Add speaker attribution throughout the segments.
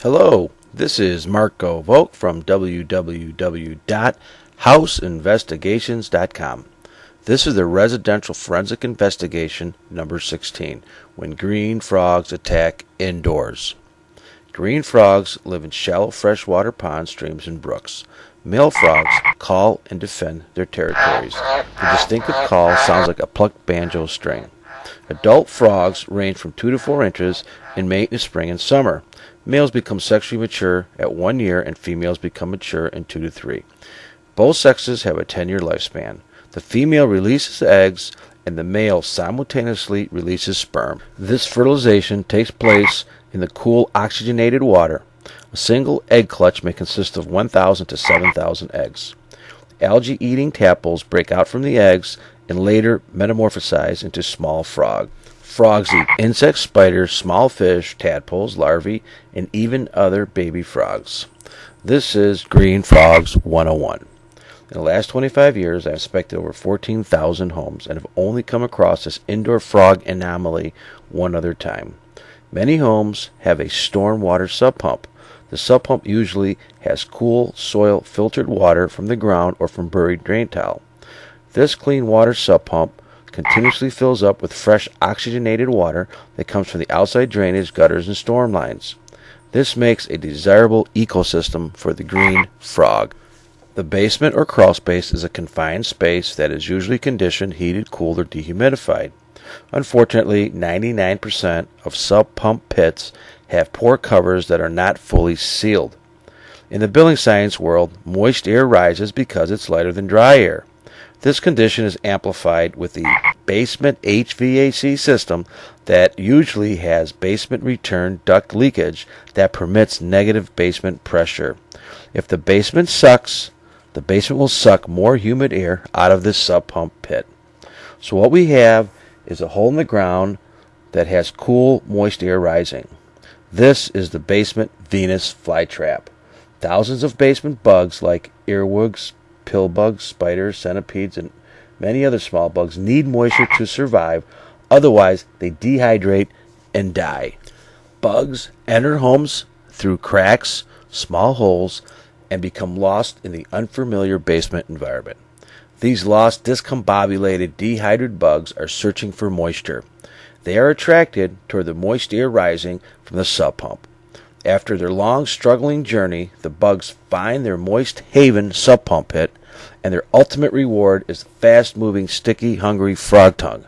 Speaker 1: Hello, this is Marco Volk from www.houseinvestigations.com. This is the residential forensic investigation number 16, when green frogs attack indoors. Green frogs live in shallow freshwater ponds, streams, and brooks. Male frogs call and defend their territories. The distinctive call sounds like a plucked banjo string. Adult frogs range from 2 to 4 inches and mate in spring and summer. Males become sexually mature at 1 year and females become mature in 2 to 3. Both sexes have a 10-year lifespan. The female releases eggs and the male simultaneously releases sperm. This fertilization takes place in the cool oxygenated water. A single egg clutch may consist of 1,000 to 7,000 eggs. Algae-eating tadpoles break out from the eggs and later metamorphosize into small frogs. Frogs eat insects, spiders, small fish, tadpoles, larvae, and even other baby frogs. This is Green Frogs 101. In the last 25 years, I have inspected over 14,000 homes and have only come across this indoor frog anomaly one other time. Many homes have a stormwater sub pump. The sub pump usually has cool soil filtered water from the ground or from buried drain tile. This clean water sub pump continuously fills up with fresh oxygenated water that comes from the outside drainage, gutters, and storm lines. This makes a desirable ecosystem for the green frog. The basement or crawl space is a confined space that is usually conditioned, heated, cooled, or dehumidified. Unfortunately, 99% of sub-pump pits have poor covers that are not fully sealed. In the building science world, moist air rises because it's lighter than dry air. This condition is amplified with the basement HVAC system that usually has basement return duct leakage that permits negative basement pressure. If the basement sucks, the basement will suck more humid air out of this sub-pump pit. So what we have is a hole in the ground that has cool, moist air rising. This is the basement Venus flytrap. Thousands of basement bugs like earwigs, pill bugs, spiders, centipedes, and many other small bugs need moisture to survive, otherwise they dehydrate and die. Bugs enter homes through cracks, small holes, and become lost in the unfamiliar basement environment. These lost, discombobulated, dehydrated bugs are searching for moisture. They are attracted toward the moist air rising from the sub pump. After their long, struggling journey, the bugs find their moist haven sub pump pit, and their ultimate reward is the fast-moving, sticky, hungry frog tongue.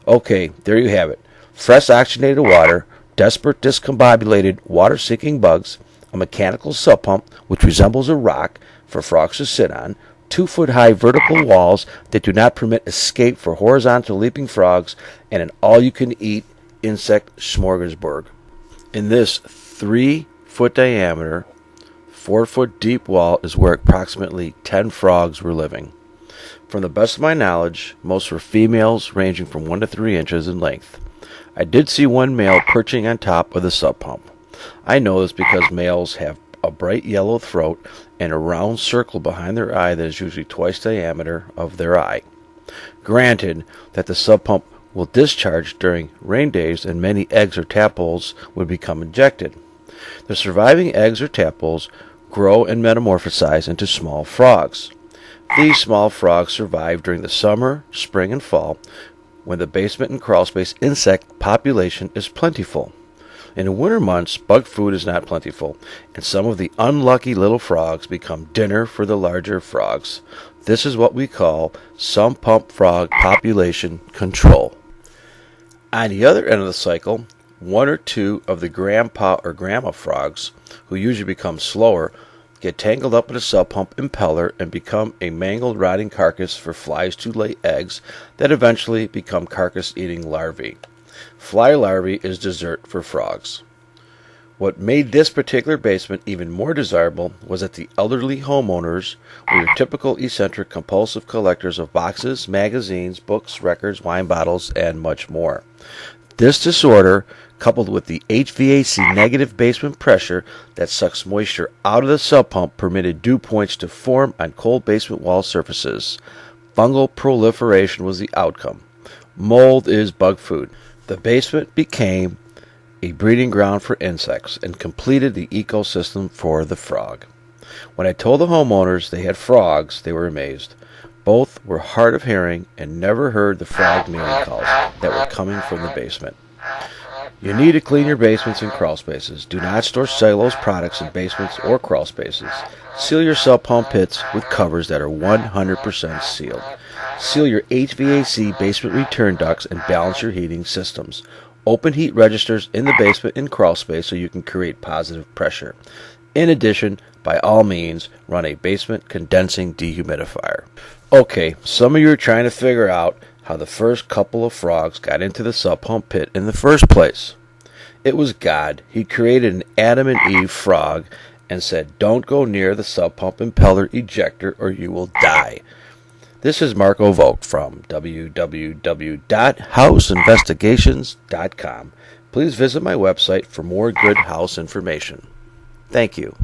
Speaker 1: Okay, there you have it. Fresh oxygenated water, desperate, discombobulated, water-seeking bugs, a mechanical sub pump which resembles a rock for frogs to sit on, 2-foot-high vertical walls that do not permit escape for horizontal leaping frogs, and an all-you-can-eat insect smorgasbord. In this 3-foot diameter, 4-foot deep wall is where approximately 10 frogs were living. From the best of my knowledge, most were females ranging from 1 to 3 inches in length. I did see one male perching on top of the sub pump. I know this because males have a bright yellow throat and a round circle behind their eye that is usually twice the diameter of their eye. Granted that the sub pump will discharge during rain days and many eggs or tadpoles would become ejected. The surviving eggs or tadpoles grow and metamorphosize into small frogs. These small frogs survive during the summer, spring, and fall when the basement and crawlspace insect population is plentiful. In the winter months, bug food is not plentiful, and some of the unlucky little frogs become dinner for the larger frogs. This is what we call sump pump frog population control. On the other end of the cycle, 1 or 2 of the grandpa or grandma frogs, who usually become slower, get tangled up in a sub pump impeller and become a mangled, rotting carcass for flies to lay eggs that eventually become carcass-eating larvae. Fly larvae is dessert for frogs. What made this particular basement even more desirable was that the elderly homeowners were your typical eccentric compulsive collectors of boxes, magazines, books, records, wine bottles, and much more. This disorder, coupled with the HVAC negative basement pressure that sucks moisture out of the sub pump, permitted dew points to form on cold basement wall surfaces. Fungal proliferation was the outcome. Mold is bug food. The basement became a breeding ground for insects, and completed the ecosystem for the frog. When I told the homeowners they had frogs, they were amazed. Both were hard of hearing and never heard the frog mealing calls that were coming from the basement. You need to clean your basements and crawl spaces. Do not store cellulose products in basements or crawl spaces. Seal your sump pump pits with covers that are 100% sealed. Seal your HVAC basement return ducts and balance your heating systems. Open heat registers in the basement and crawl space so you can create positive pressure. In addition, by all means, run a basement condensing dehumidifier. Okay, some of you are trying to figure out how the first couple of frogs got into the sump pump pit in the first place. It was God. He created an Adam and Eve frog and said, "Don't go near the sump pump impeller ejector or you will die." This is Marco Vogt from www.houseinvestigations.com. Please visit my website for more good house information. Thank you.